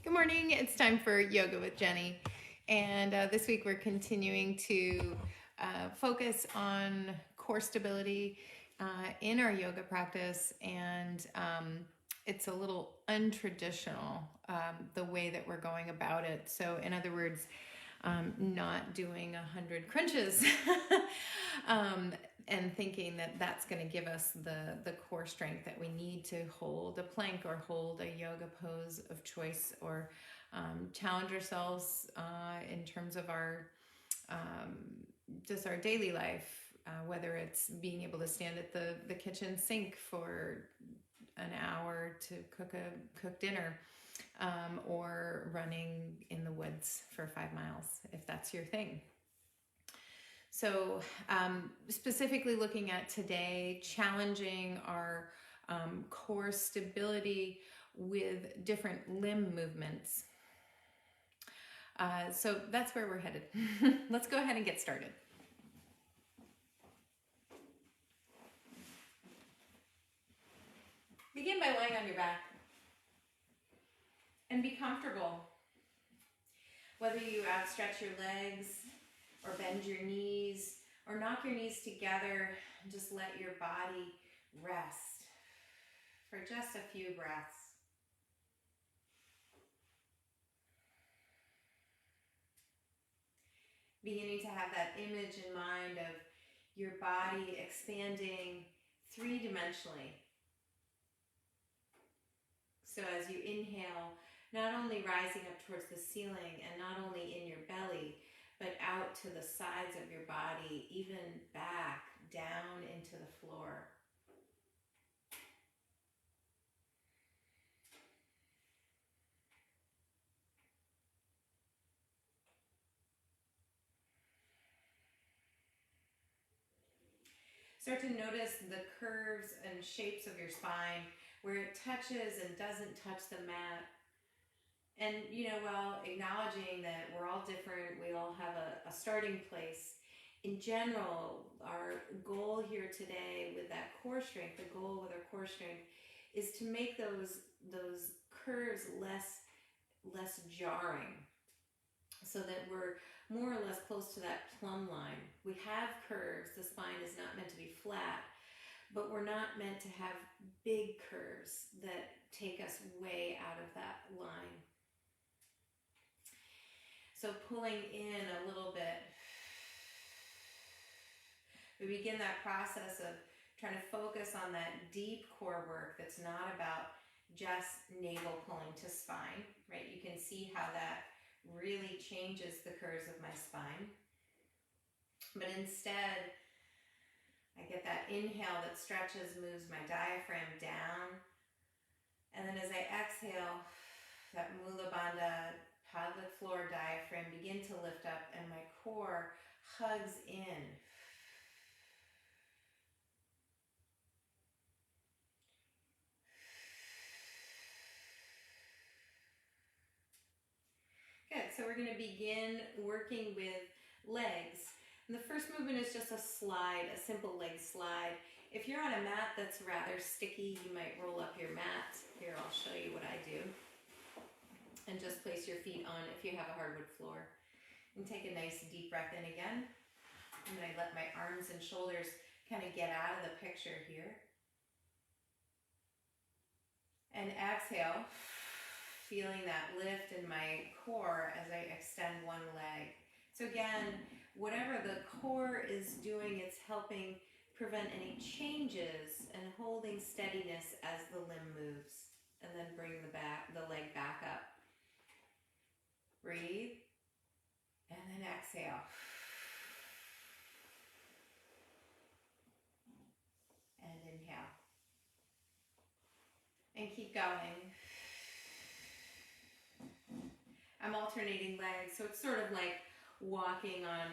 Good morning. It's time for Yoga with Jenny. And this week we're continuing to focus on core stability in our yoga practice. And it's a little untraditional, the way that we're going about it. So in other words, not doing 100 crunches and thinking that that's going to give us the core strength that we need to hold a plank or hold a yoga pose of choice, or challenge ourselves in terms of our just our daily life, whether it's being able to stand at the kitchen sink for an hour to cook dinner, or running in the woods for 5 miles, if that's your thing. So specifically looking at today, challenging our core stability with different limb movements. So that's where we're headed. Let's go ahead and get started. Begin by lying on your back and be comfortable. Whether you outstretch your legs or bend your knees or knock your knees together, and just let your body rest for just a few breaths. Beginning to have that image in mind of your body expanding three-dimensionally. So as you inhale, not only rising up towards the ceiling and not only in your belly, but out to the sides of your body, even back down into the floor. Start to notice the curves and shapes of your spine, where it touches and doesn't touch the mat. And, while acknowledging that we're all different, we all have a starting place. In general, our goal here today with that core strength, the goal with our core strength, is to make those curves less jarring, so that we're more or less close to that plumb line. We have curves. The spine is not meant to be flat, but we're not meant to have big curves that take us way out of that line. So pulling in a little bit, we begin that process of trying to focus on that deep core work that's not about just navel pulling to spine, right? You can see how that really changes the curves of my spine. But instead, I get that inhale that stretches, moves my diaphragm down. And then as I exhale, that Mula Bandha pelvic floor diaphragm begin to lift up and my core hugs in. Good, so we're going to begin working with legs. And the first movement is just a slide, a simple leg slide. If you're on a mat that's rather sticky, you might roll up your mat. Here, I'll show you what I do. And just place your feet on if you have a hardwood floor. And take a nice deep breath in again. And then I let my arms and shoulders kind of get out of the picture here. And exhale, feeling that lift in my core as I extend one leg. So again, whatever the core is doing, it's helping prevent any changes and holding steadiness as the limb moves. And then bring the leg back up. Breathe. And then exhale. And inhale. And keep going. I'm alternating legs, so it's sort of like walking on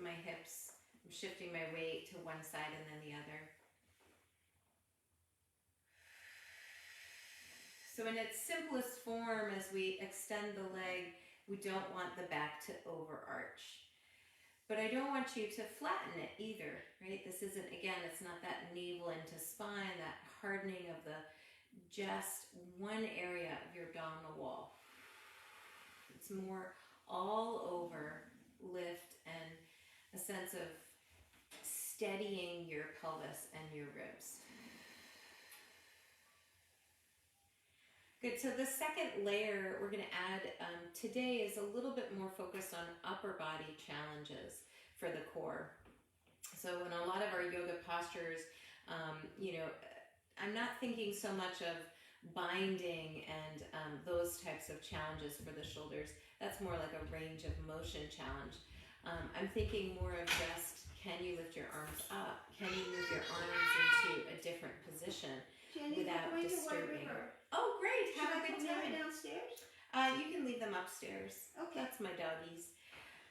my hips. I'm shifting my weight to one side and then the other. So in its simplest form, as we extend the leg, we don't want the back to overarch. But I don't want you to flatten it either, right? This isn't, again, it's not that navel into spine, that hardening of just one area of your abdominal wall. It's more all over lift and a sense of steadying your pelvis and your ribs. Good, so the second layer we're going to add today is a little bit more focused on upper body challenges for the core. So in a lot of our yoga postures, I'm not thinking so much of binding and those types of challenges for the shoulders. That's more like a range of motion challenge. I'm thinking more of just, can you lift your arms up? Can you move your arms into a different position without disturbing? Oh, great! Have a good time. Downstairs? You can leave them upstairs. Okay. That's my doggies.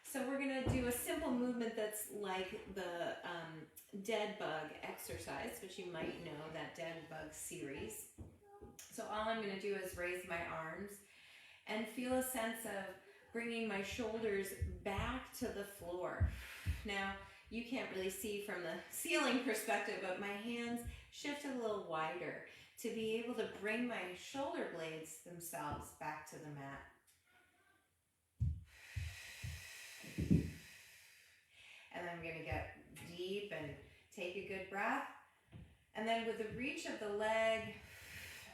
So we're gonna do a simple movement that's like the dead bug exercise, which you might know, that dead bug series. So all I'm gonna do is raise my arms and feel a sense of bringing my shoulders back to the floor. Now, you can't really see from the ceiling perspective, but my hands shift a little wider to be able to bring my shoulder blades themselves back to the mat. And then I'm going to get deep and take a good breath. And then with the reach of the leg,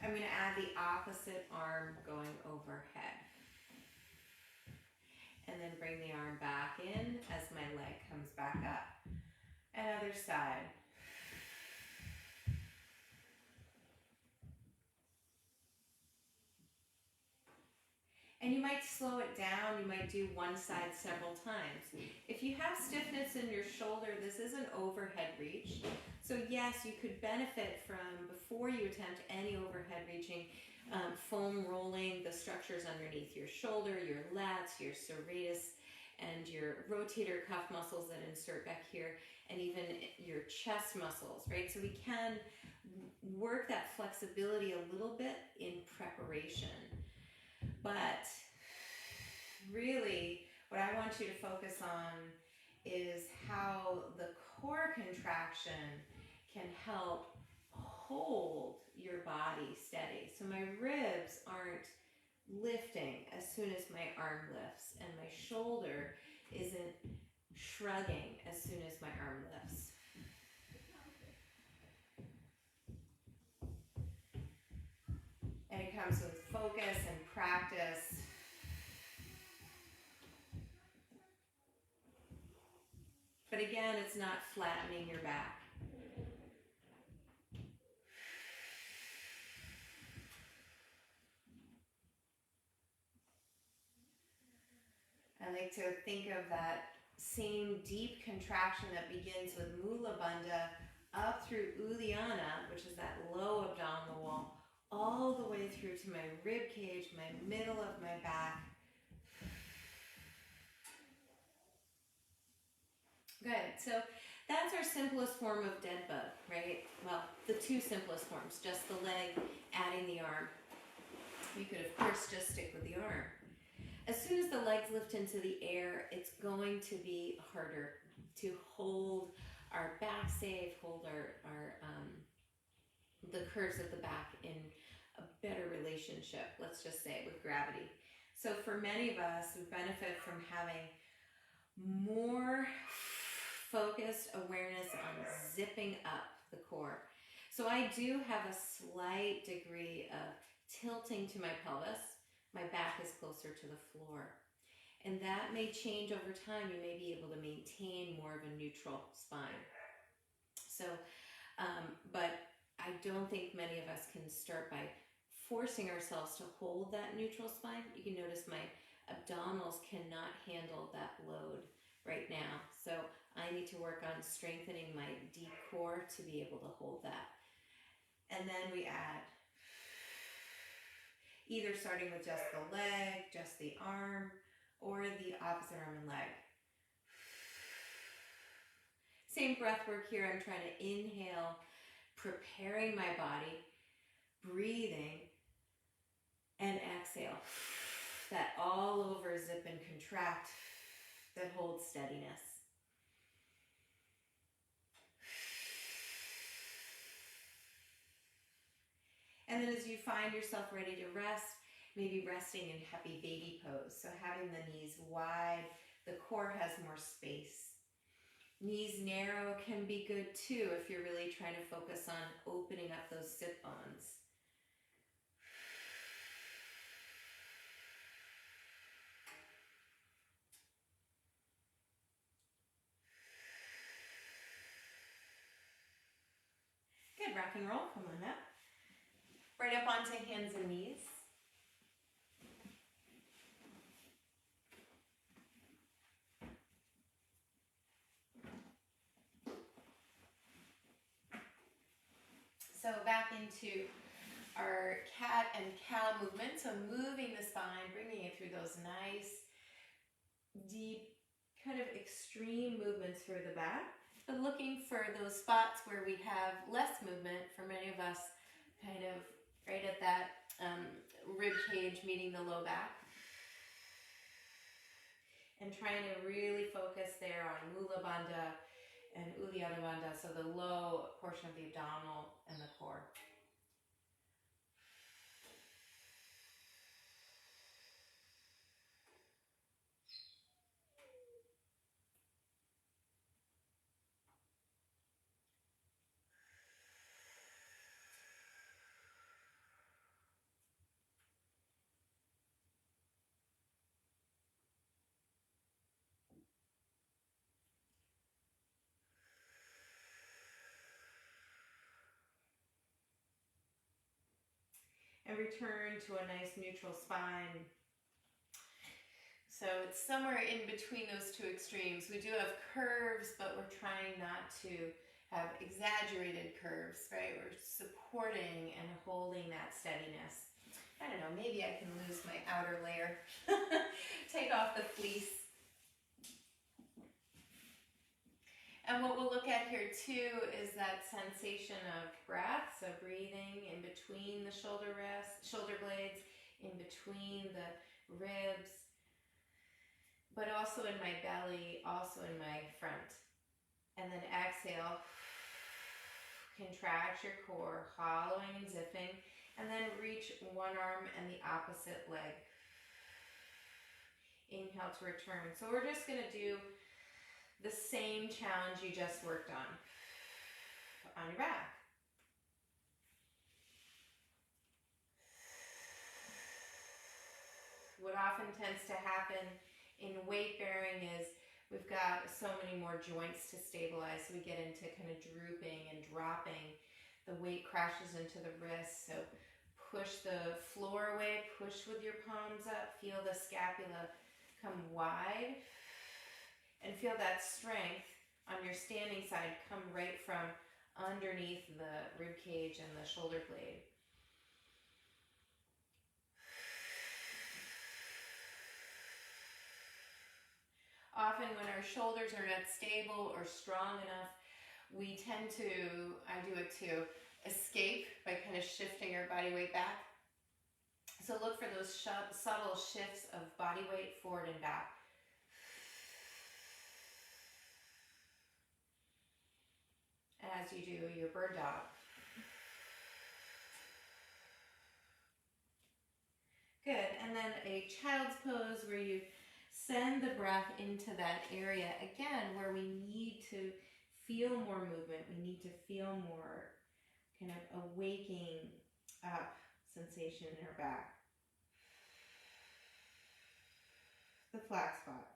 I'm going to add the opposite arm going overhead. And then bring the arm back in as my leg comes back up. And other side. And you might slow it down, you might do one side several times. If you have stiffness in your shoulder, this is an overhead reach. So yes, you could benefit from, before you attempt any overhead reaching, foam rolling the structures underneath your shoulder, your lats, your serratus, and your rotator cuff muscles that insert back here, and even your chest muscles, right? So we can work that flexibility a little bit in preparation. But really, what I want you to focus on is how the core contraction can help hold your body steady. So my ribs aren't lifting as soon as my arm lifts, and my shoulder isn't shrugging as soon as my arm lifts. And it comes with focus and practice. But again, it's not flattening your back. I like to think of that same deep contraction that begins with Mula Bandha up through Uddiyana, which is that low abdominal wall, all the way through to my rib cage, my middle of my back. Good, so that's our simplest form of dead bug, right? Well, the two simplest forms, just the leg, adding the arm. You could, of course, just stick with the arm. As soon as the legs lift into the air, it's going to be harder to hold our back safe, hold the curves of the back in a better relationship, let's just say, with gravity. So for many of us, we benefit from having more focused awareness on zipping up the core. So I do have a slight degree of tilting to my pelvis. My back is closer to the floor. And that may change over time. You may be able to maintain more of a neutral spine. So, but I don't think many of us can start by forcing ourselves to hold that neutral spine. You can notice my abdominals cannot handle that load right now. So I need to work on strengthening my deep core to be able to hold that. And then we add, either starting with just the leg, just the arm, or the opposite arm and leg. Same breath work here. I'm trying to inhale, preparing my body, breathing, and exhale. That all over zip and contract that holds steadiness. And then as you find yourself ready to rest, maybe resting in happy baby pose. So having the knees wide, the core has more space. Knees narrow can be good too if you're really trying to focus on opening up those sit bones. Good, rock and roll, come on up. Right up onto hands and knees. So back into our cat and cow movement. So moving the spine, bringing it through those nice, deep, kind of extreme movements through the back. But looking for those spots where we have less movement, for many of us, kind of right at that rib cage meeting the low back. And trying to really focus there on Mula Bandha and Uddiyana Bandha, so the low portion of the abdominal and the core. And return to a nice neutral spine. So it's somewhere in between those two extremes. We do have curves, but we're trying not to have exaggerated curves, right? We're supporting and holding that steadiness. I don't know, maybe I can lose my outer layer. Take off the fleece. And what we'll look at here too is that sensation of breath. So breathing in between the shoulder blades, in between the ribs, but also in my belly, also in my front. And then exhale, contract your core, hollowing and zipping, and then reach one arm and the opposite leg. Inhale to return. So we're just gonna do the same challenge you just worked on your back. What often tends to happen in weight bearing is we've got so many more joints to stabilize, so we get into kind of drooping and dropping. The weight crashes into the wrists, so push the floor away, push with your palms up, feel the scapula come wide, and feel that strength on your standing side come right from underneath the rib cage and the shoulder blade. Often when our shoulders are not stable or strong enough, we tend to, I do it too, escape by kind of shifting our body weight back. So look for those subtle shifts of body weight forward and back. As you do your bird dog. Good, and then a child's pose where you send the breath into that area, again, where we need to feel more movement, we need to feel more kind of a waking up sensation in our back. The flat spot.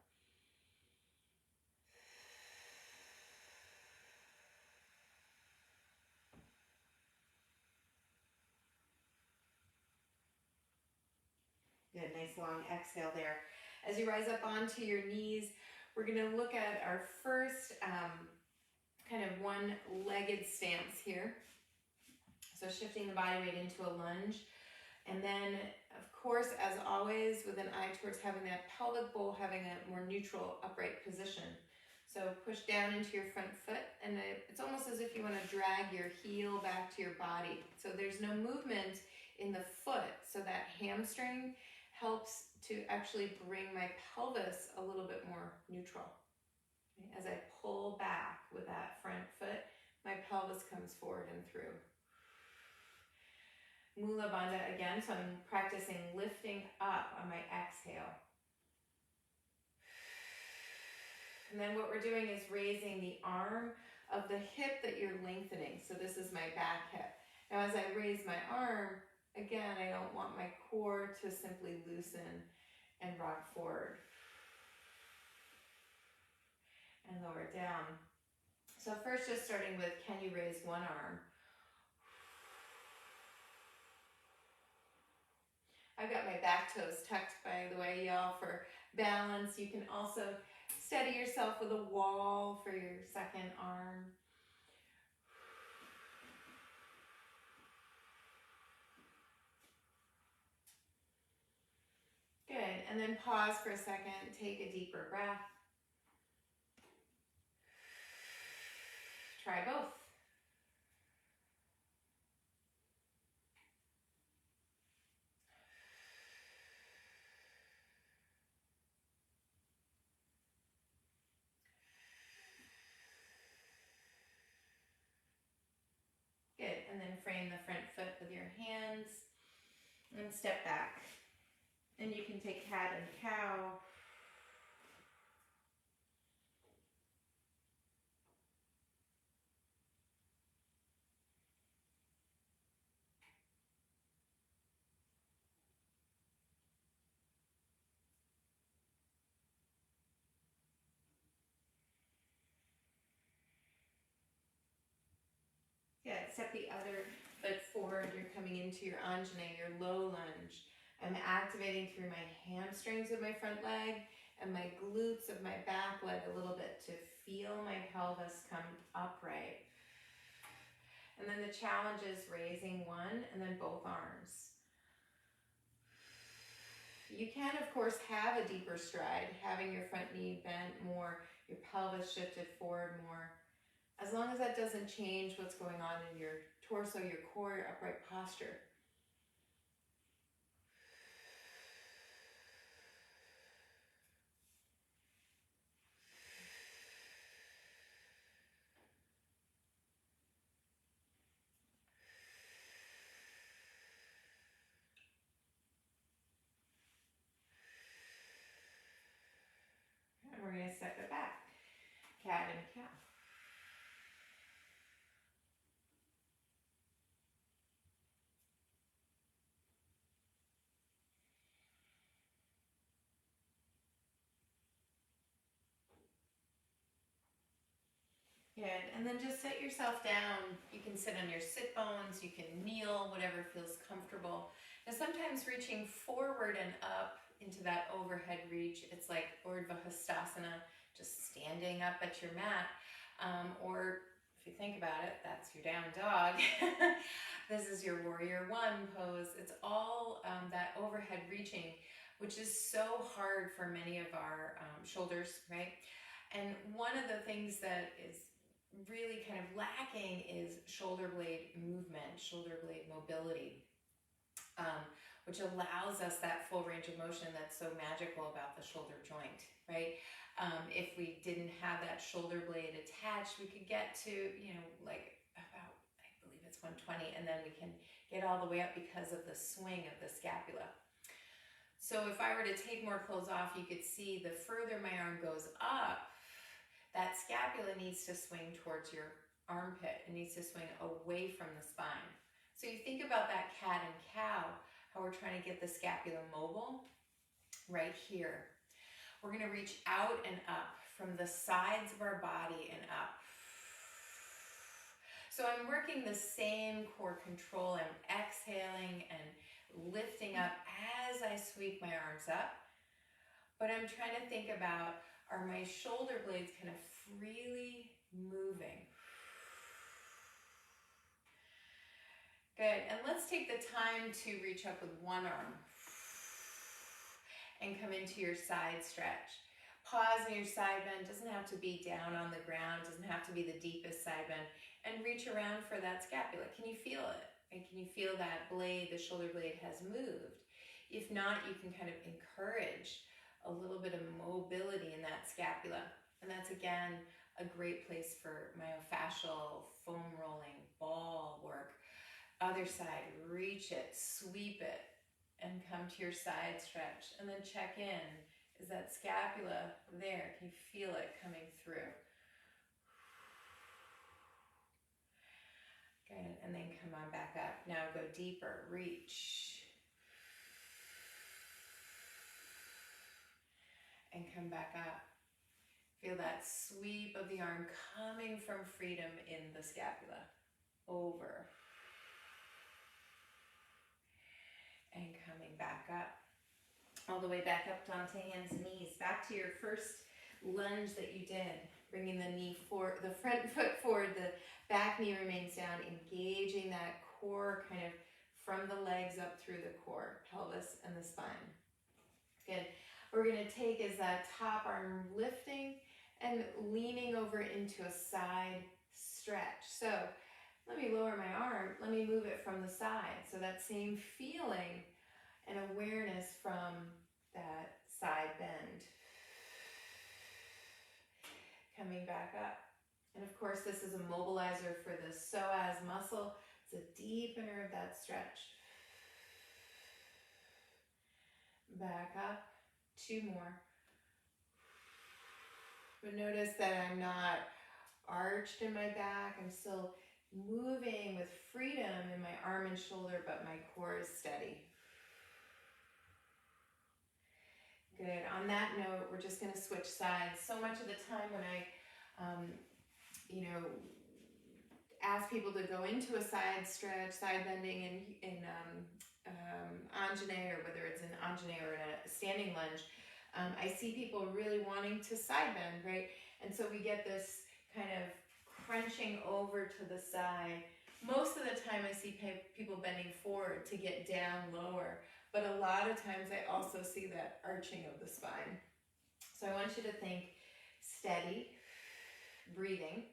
Good, nice long exhale there. As you rise up onto your knees, we're going to look at our first kind of one-legged stance here. So shifting the body weight into a lunge. And then, of course, as always, with an eye towards having that pelvic bowl, having a more neutral upright position. So push down into your front foot, and it's almost as if you want to drag your heel back to your body. So there's no movement in the foot, so that hamstring helps to actually bring my pelvis a little bit more neutral. As I pull back with that front foot, my pelvis comes forward and through. Mula Bandha again, so I'm practicing lifting And then what we're doing is raising the arm of the hip that you're lengthening. So this is my back hip. Now as I raise my arm, again, I don't want my core to simply loosen and rock forward and lower down. So first, just starting with, can you raise one arm? I've got my back toes tucked, by the way, y'all, for balance. You can also steady yourself with a wall for your second arm. Good, and then pause for a second, take a deeper breath. Try both. Good, and then frame the front foot with your hands and step back. And you can take cat and cow. Yeah, step the other foot forward. You're coming into your Anjane, your low lunge. I'm activating through my hamstrings of my front leg and my glutes of my back leg a little bit to feel my pelvis come upright. And then the challenge is raising one and then both arms. You can, of course, have a deeper stride, having your front knee bent more, your pelvis shifted forward more. As long as that doesn't change what's going on in your torso, your core, your upright posture. And we're going to step it back. Cat and cow. Good, and then just set yourself down. You can sit on your sit bones, you can kneel, whatever feels comfortable. Now sometimes reaching forward and up into that overhead reach, it's like urba pastasana, just standing up at your mat. Or if you think about it, that's your down dog. This is your warrior one pose. It's all that overhead reaching, which is so hard for many of our shoulders, right? And one of the things that is really kind of lacking is shoulder blade movement, shoulder blade mobility, which allows us that full range of motion that's so magical about the shoulder joint, right? If we didn't have that shoulder blade attached, we could get to, like about, I believe it's 120, and then we can get all the way up because of the swing of the scapula. So if I were to take more clothes off, you could see the further my arm goes up, that scapula needs to swing towards your armpit. It needs to swing away from the spine. So you think about that cat and cow, how we're trying to get the scapula mobile right here. We're going to reach out and up from the sides of our body and up. So I'm working the same core control. I'm exhaling and lifting up as I sweep my arms up. But I'm trying to think about, are my shoulder blades kind of freely moving? Good, and let's take the time to reach up with one arm and come into your side stretch. Pause in your side bend, doesn't have to be down on the ground, doesn't have to be the deepest side bend, and reach around for that scapula. Can you feel it? And can you feel that blade, the shoulder blade has moved? If not, you can kind of encourage a little bit of mobility in that scapula. And that's, again, a great place for myofascial, foam rolling, ball work. Other side, reach it, sweep it, and come to your side stretch. And then check in Is that scapula there? Can you feel it coming through? Good, and then come on back up. Now go deeper, reach. And come back up. Feel that sweep of the arm coming from freedom in the scapula. Over. And coming back up. All the way back up onto hands and knees. Back to your first lunge that you did. Bringing the knee forward, the front foot forward, the back knee remains down, engaging that core kind of from the legs up through the core, pelvis and the spine. Good. What we're going to take is that top arm lifting and leaning over into a side stretch. So let me lower my arm. Let me move it from the side. So that same feeling and awareness from that side bend. Coming back up. And of course, this is a mobilizer for the psoas muscle. It's a deepener of that stretch. Back up. 2 more. But notice that I'm not arched in my back. I'm still moving with freedom in my arm and shoulder, but my core is steady. Good. On that note, we're just going to switch sides. So much of the time when I, ask people to go into a side stretch, side bending in Anjane, or whether it's an Anjane or in a standing lunge, I see people really wanting to side bend, right? And so we get this kind of crunching over to the side. Most of the time I see people bending forward to get down lower, but a lot of times I also see that arching of the spine. So I want you to think steady, breathing,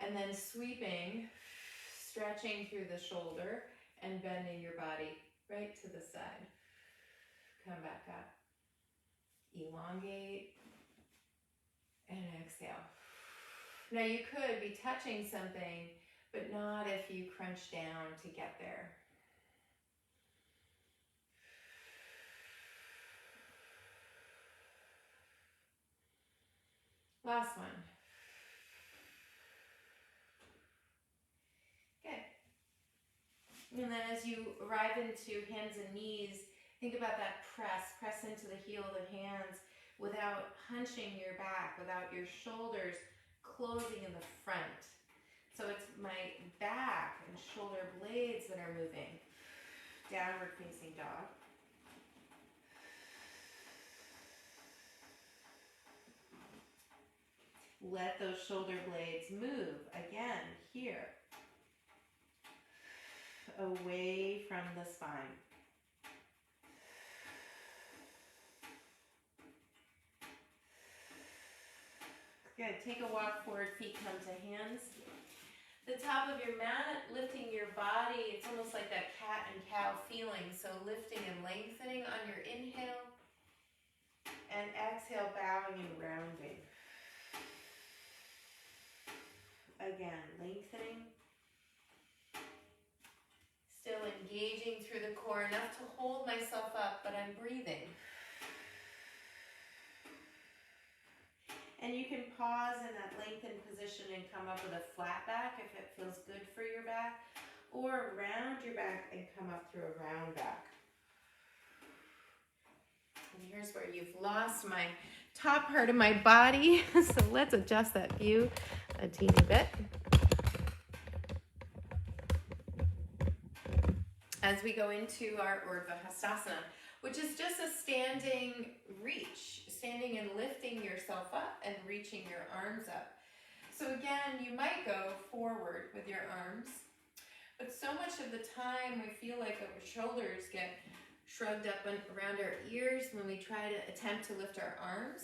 and then sweeping, stretching through the shoulder and bending your body right to the side. Come back up. Elongate and exhale. Now you could be touching something, but not if you crunch down to get there. Last one. Good. And then as you arrive into hands and knees, think about that press. Press into the heel of the hands without hunching your back, without your shoulders closing in the front. So it's my back and shoulder blades that are moving. Downward facing dog. Let those shoulder blades move again here, away from the spine. Good. Take a walk forward, feet come to hands. The top of your mat, lifting your body. It's almost like that cat and cow feeling. So lifting and lengthening on your inhale. And exhale, bowing and rounding. Again, lengthening. Still engaging through the core, enough to hold myself up, but I'm breathing. And you can pause in that lengthened position and come up with a flat back if it feels good for your back, or round your back and come up through a round back. And here's where you've lost my top part of my body. So let's adjust that view a teeny bit. As we go into our urba pastasana, which is just a standing reach, standing and lifting yourself up and reaching your arms up. So again, you might go forward with your arms, but so much of the time we feel like our shoulders get shrugged up and around our ears when we try to attempt to lift our arms.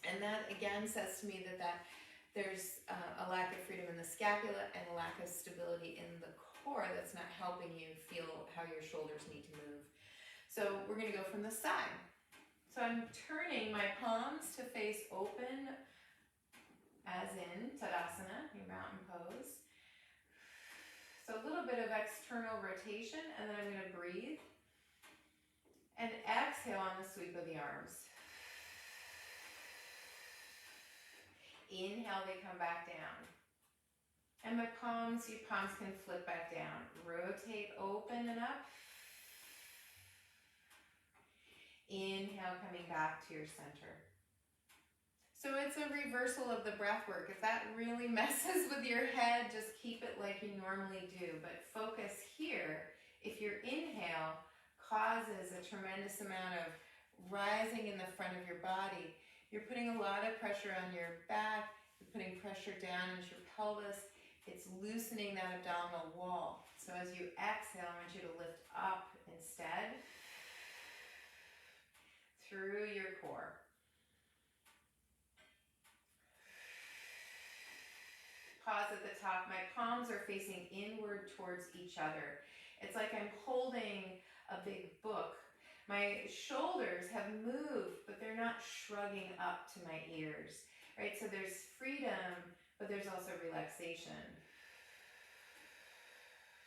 And that again says to me that there's a lack of freedom in the scapula and a lack of stability in the core that's not helping you feel how your shoulders need to move. So we're going to go from the side. So I'm turning my palms to face open, as in Tadasana, your mountain pose. So a little bit of external rotation, and then I'm going to breathe. And exhale. exhale on the sweep of the arms. Inhale, they come back down. And my palms, your palms can flip back down. Rotate, open and up. Inhale, coming back to your center. So it's a reversal of the breath work. If that really messes with your head, just keep it like you normally do. But focus here. If your inhale causes a tremendous amount of rising in the front of your body, you're putting a lot of pressure on your back, you're putting pressure down into your pelvis, it's loosening that abdominal wall. So as you exhale, I want you to lift up instead through your core. Pause at the top. My palms are facing inward towards each other. It's like I'm holding a big book. My shoulders have moved, but they're not shrugging up to my ears, right? So there's freedom, but there's also relaxation.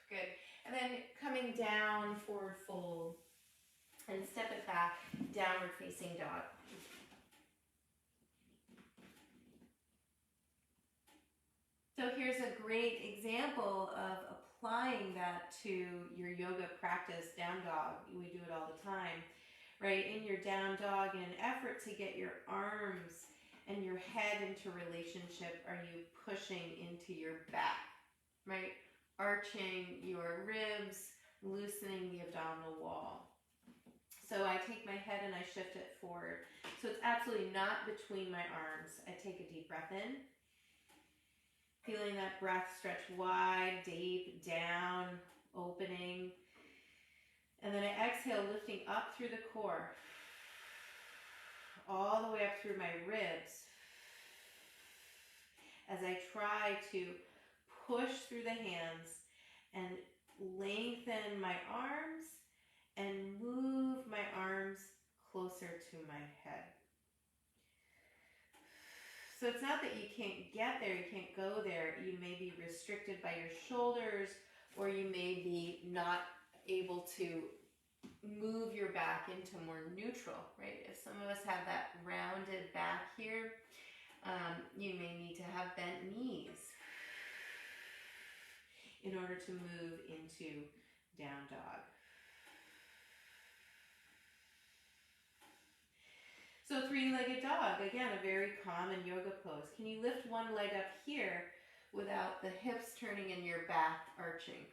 Good. And then coming down, forward fold, and step it back, downward facing dog. So here's a great example of applying that to your yoga practice, down dog. We do it all the time, right? In your down dog, in an effort to get your arms and your head into relationship, are you pushing into your back, right? Arching your ribs, loosening the abdominal wall. So I take my head and I shift it forward. So it's absolutely not between my arms. I take a deep breath in. Feeling that breath stretch wide, deep, down, opening. And then I exhale, lifting up through the core, all the way up through my ribs, as I try to push through the hands and lengthen my arms and move my arms closer to my head. So it's not that you can't get there, you can't go there. You may be restricted by your shoulders, or you may be not able to move your back into more neutral, right? If some of us have that rounded back here, you may need to have bent knees in order to move into down dog. So three-legged dog, again, a very common yoga pose. Can you lift one leg up here without the hips turning and your back arching?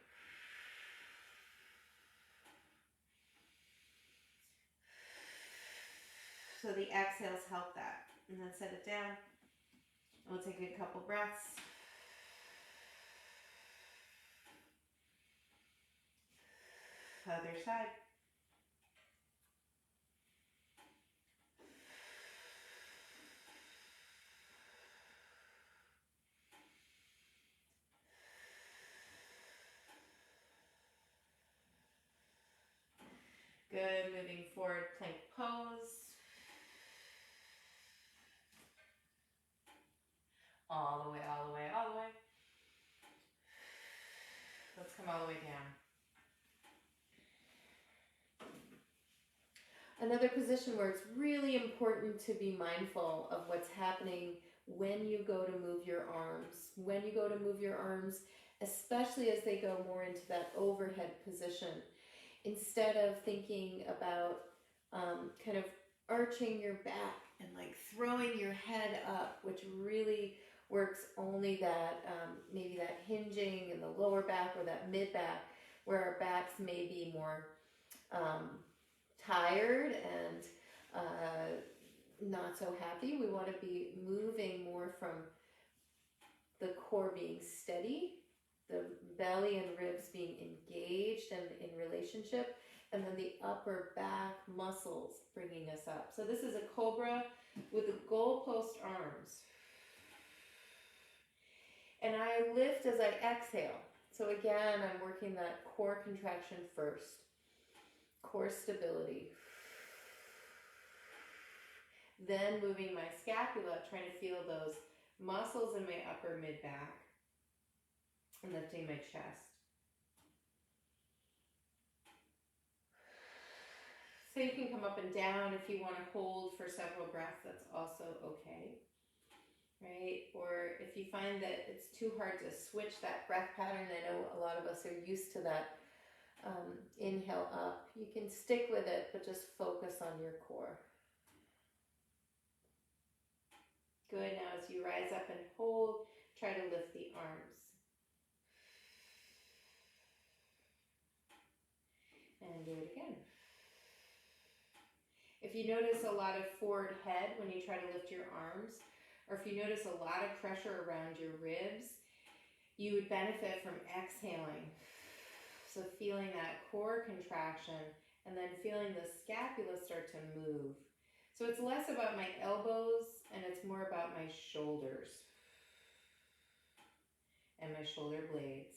So the exhales help that. And then set it down. We'll take a couple breaths. Other side. Good, moving forward, plank pose. All the way, all the way, all the way. Let's come all the way down. Another position where it's really important to be mindful of what's happening when you go to move your arms. When you go to move your arms, especially as they go more into that overhead position. Instead of thinking about kind of arching your back and like throwing your head up, which really works only that maybe that hinging in the lower back or that mid back, where our backs may be more tired and not so happy. We want to be moving more from the core being steady, the belly and ribs being engaged and in relationship, and then the upper back muscles bringing us up. So this is a cobra with the goalpost arms. And I lift as I exhale. So again, I'm working that core contraction first. Core stability. Then moving my scapula, trying to feel those muscles in my upper mid back. And lifting my chest. So you can come up and down if you want to hold for several breaths, that's also okay, right? Or if you find that it's too hard to switch that breath pattern, I know a lot of us are used to that inhale up, you can stick with it, but just focus on your core. Good, now as you rise up and hold, try to lift the arms. And do it again. If you notice a lot of forward head when you try to lift your arms, or if you notice a lot of pressure around your ribs, you would benefit from exhaling. So feeling that core contraction and then feeling the scapula start to move. So it's less about my elbows and it's more about my shoulders and my shoulder blades.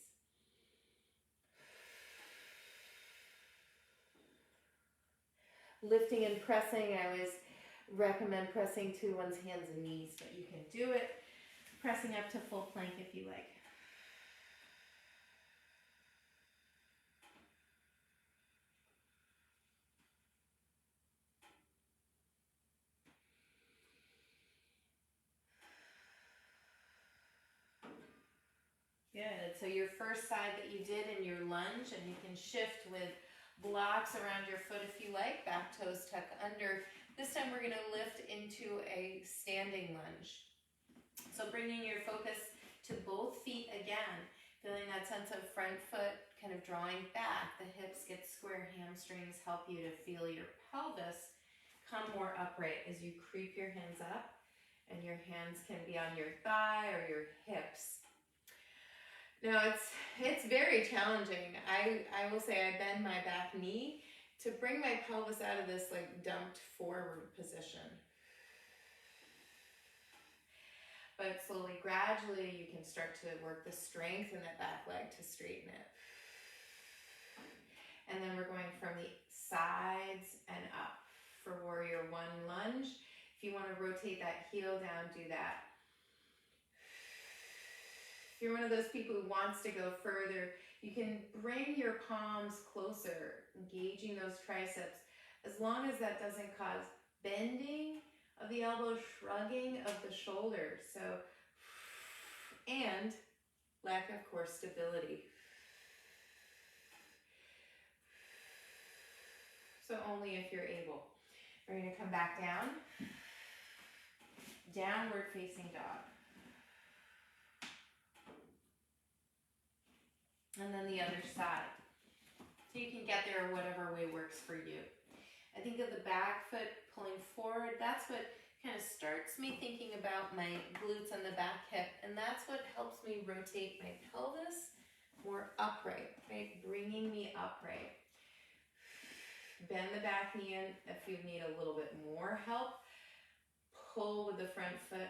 Lifting and pressing, I always recommend pressing to one's hands and knees, but you can do it pressing up to full plank if you like. Good. So your first side that you did in your lunge, and you can shift with blocks around your foot if you like, back toes tuck under. This time we're going to lift into a standing lunge. So bringing your focus to both feet again, feeling that sense of front foot kind of drawing back, the hips get square, hamstrings help you to feel your pelvis come more upright as you creep your hands up, and your hands can be on your thigh or your hips. Now it's very challenging. I will say I bend my back knee to bring my pelvis out of this like dumped forward position. But slowly, gradually, you can start to work the strength in that back leg to straighten it. And then we're going from the sides and up for warrior one lunge. If you want to rotate that heel down, do that. If you're one of those people who wants to go further, you can bring your palms closer, engaging those triceps, as long as that doesn't cause bending of the elbow, shrugging of the shoulders. So, and lack of core stability. So only if you're able. We're going to come back down. Downward facing dog. And then the other side. So you can get there whatever way works for you. I think of the back foot pulling forward. That's what kind of starts me thinking about my glutes and the back hip. And that's what helps me rotate my pelvis more upright, right? Bringing me upright. Bend the back knee in if you need a little bit more help. Pull with the front foot.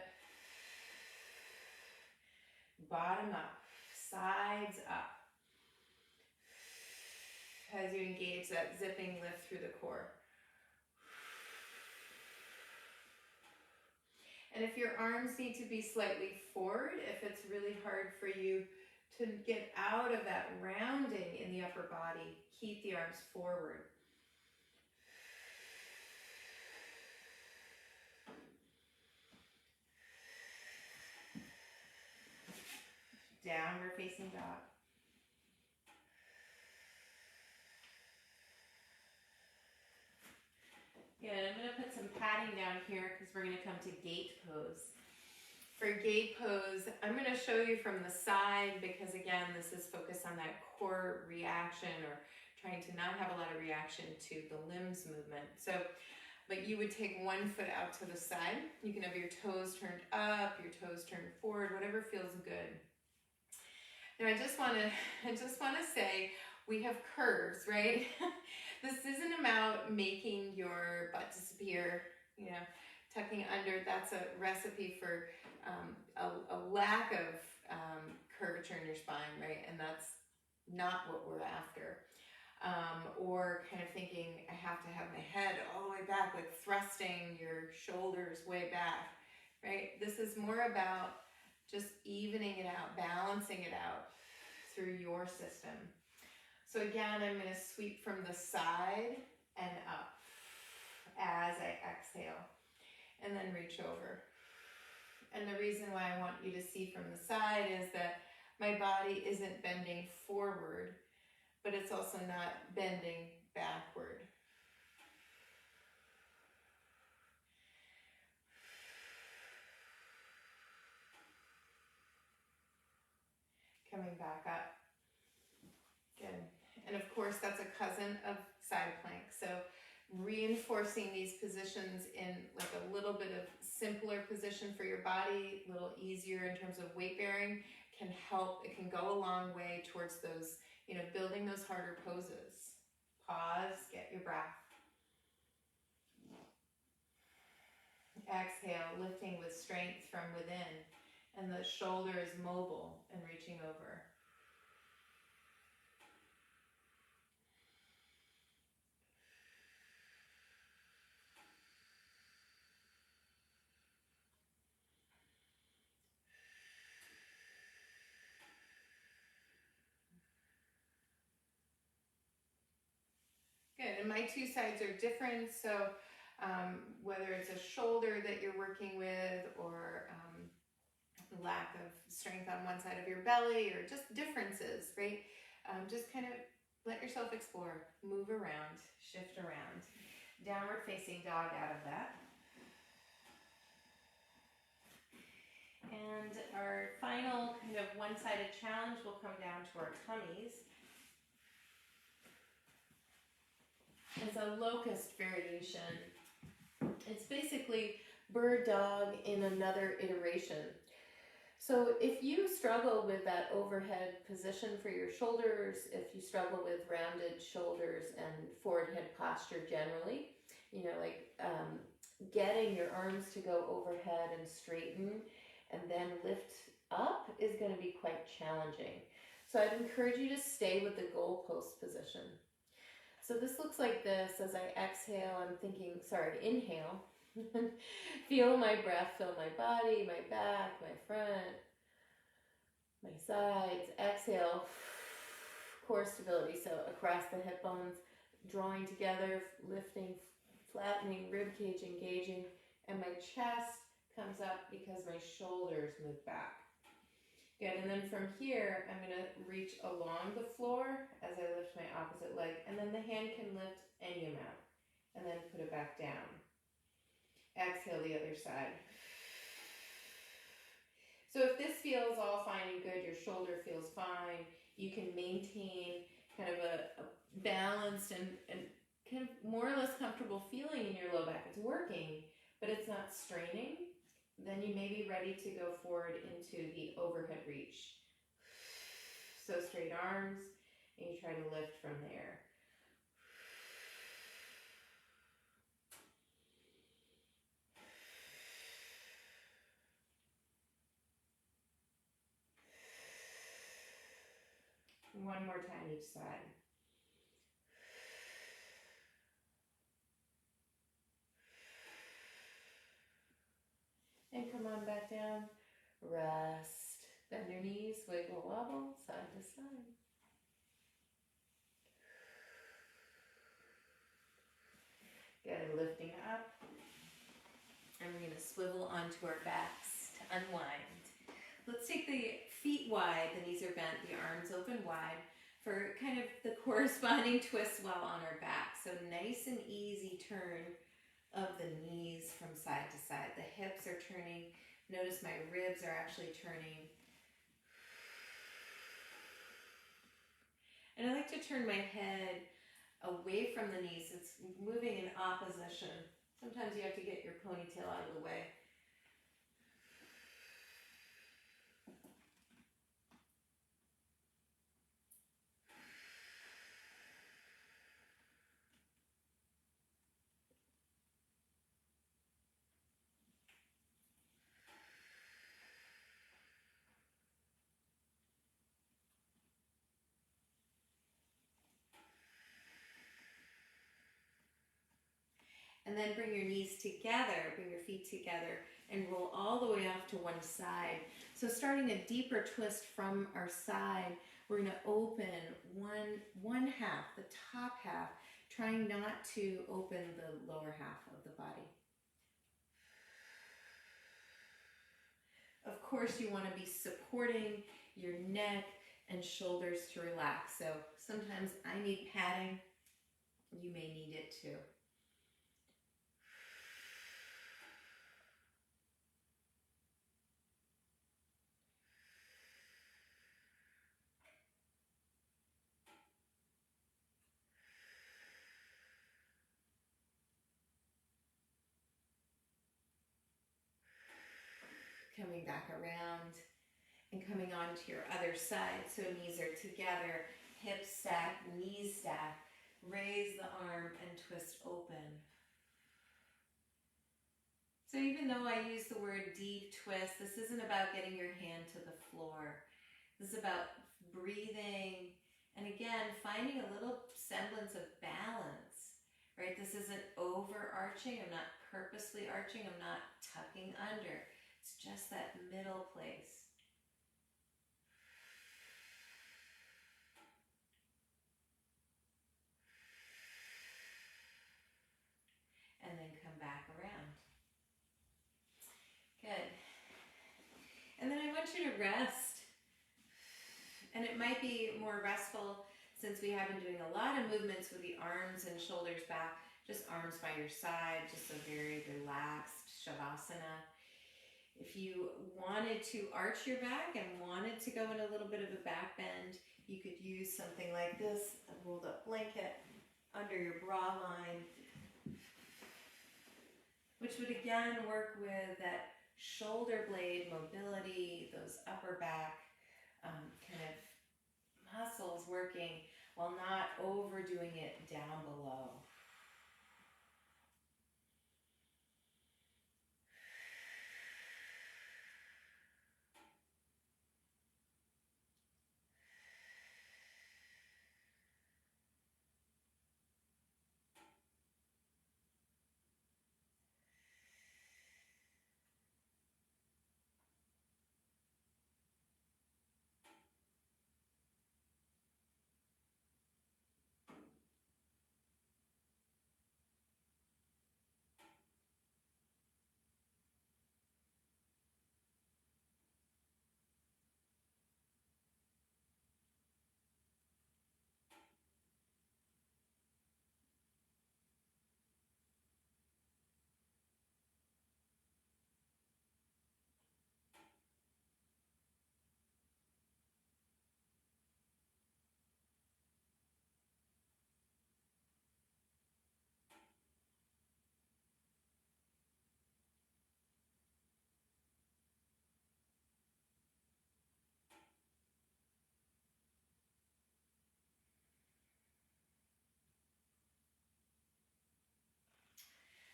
Bottom up, sides up. As you engage that zipping lift through the core. And if your arms need to be slightly forward, if it's really hard for you to get out of that rounding in the upper body, keep the arms forward. Downward facing dog. Good, I'm going to put some padding down here because we're going to come to gate pose. For gate pose, I'm going to show you from the side because again, this is focused on that core reaction or trying to not have a lot of reaction to the limbs movement. So, but you would take one foot out to the side. You can have your toes turned up, your toes turned forward, whatever feels good. Now I just want to say we have curves, right? This isn't about making your butt disappear, tucking under. That's a recipe for a lack of curvature in your spine, right? And that's not what we're after. Or kind of thinking, I have to have my head all the way back, like thrusting your shoulders way back, right? This is more about just evening it out, balancing it out through your system. So again, I'm going to sweep from the side and up. exhale, and then reach over. And the reason why I want you to see from the side is that my body isn't bending forward, but it's also not bending backward. Coming back up. Good. And of course, that's a cousin of side plank. So reinforcing these positions in like a little bit of simpler position for your body, a little easier in terms of weight bearing, can help. It can go a long way towards those, building those harder poses. Pause, get your breath. Exhale, lifting with strength from within, and the shoulder is mobile and reaching over. Good, and my two sides are different, so whether it's a shoulder that you're working with or lack of strength on one side of your belly or just differences, right? Just kind of let yourself explore, move around, shift around. Downward facing dog out of that. And our final kind of one-sided challenge will come down to our tummies. It's a locust variation. It's basically bird dog in another iteration. So if you struggle with that overhead position for your shoulders, if you struggle with rounded shoulders and forward head posture generally, getting your arms to go overhead and straighten and then lift up is going to be quite challenging. So I'd encourage you to stay with the goalpost position. So this looks like this. As I exhale, inhale. Feel my breath fill my body, my back, my front, my sides. Exhale, core stability. So across the hip bones, drawing together, lifting, flattening, rib cage engaging, and my chest comes up because my shoulders move back. Good, and then from here, I'm going to reach along the floor as I lift my opposite leg, and then the hand can lift any amount, and then put it back down. Exhale the other side. So if this feels all fine and good, your shoulder feels fine, you can maintain kind of a balanced and kind of more or less comfortable feeling in your low back. It's working, but it's not straining. Then you may be ready to go forward into the overhead reach. So straight arms, and you try to lift from there. One more time each side. And come on back down. Rest. Bend your knees, wiggle wobble, side to side. Good, lifting up. And we're going to swivel onto our backs to unwind. Let's take the feet wide, the knees are bent, the arms open wide for kind of the corresponding twist while on our back. So nice and easy turn of the knees from side to side. The hips are turning. Notice my ribs are actually turning. And I like to turn my head away from the knees. It's moving in opposition. Sometimes you have to get your ponytail out of the way. And then bring your knees together, bring your feet together, and roll all the way off to one side. So starting a deeper twist from our side, we're going to open one half, the top half, trying not to open the lower half of the body. Of course, you want to be supporting your neck and shoulders to relax. So sometimes I need padding. You may need it too. Coming back around and coming on to your other side. So knees are together, hips stack, knees stack. Raise the arm and twist open. So even though I use the word deep twist, this isn't about getting your hand to the floor. This is about breathing and again, finding a little semblance of balance, right? This isn't overarching. I'm not purposely arching. I'm not tucking under. It's just that middle place. And then come back around. Good. And then I want you to rest. And it might be more restful since we have been doing a lot of movements with the arms and shoulders back, just arms by your side, just a very relaxed shavasana. If you wanted to arch your back and wanted to go in a little bit of a back bend, you could use something like this, a rolled up blanket under your bra line, which would again work with that shoulder blade mobility, those upper back kind of muscles working while not overdoing it down below.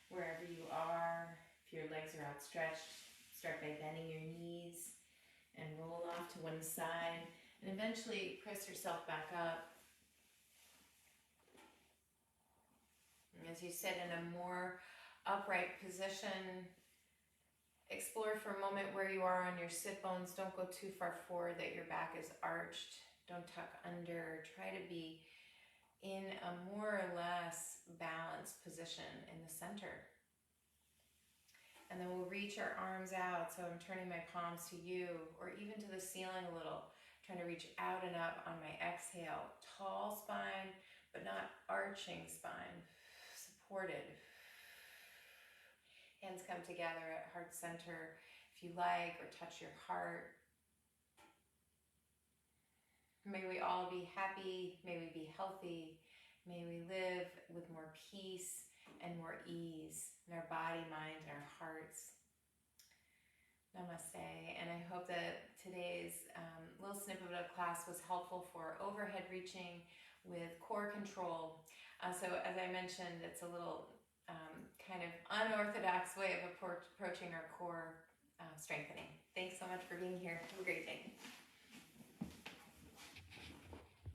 Wherever you are, if your legs are outstretched, start by bending your knees and roll off to one side and eventually press yourself back up. And as you sit in a more upright position, explore for a moment where you are on your sit bones. Don't go too far forward that your back is arched. Don't tuck under. Try to be in a more or less balanced position in the center. And then we'll reach our arms out. So I'm turning my palms to you or even to the ceiling a little. Trying to reach out and up on my exhale. Tall spine, but not arching spine. Supported. Hands come together at heart center if you like, or touch your heart. May we all be happy. May we be healthy. May we live with more peace and more ease in our body, mind, and our hearts. Namaste. And I hope that today's little snippet of class was helpful for overhead reaching with core control. So as I mentioned, it's a little kind of unorthodox way of approaching our core strengthening. Thanks so much for being here. Have a great day.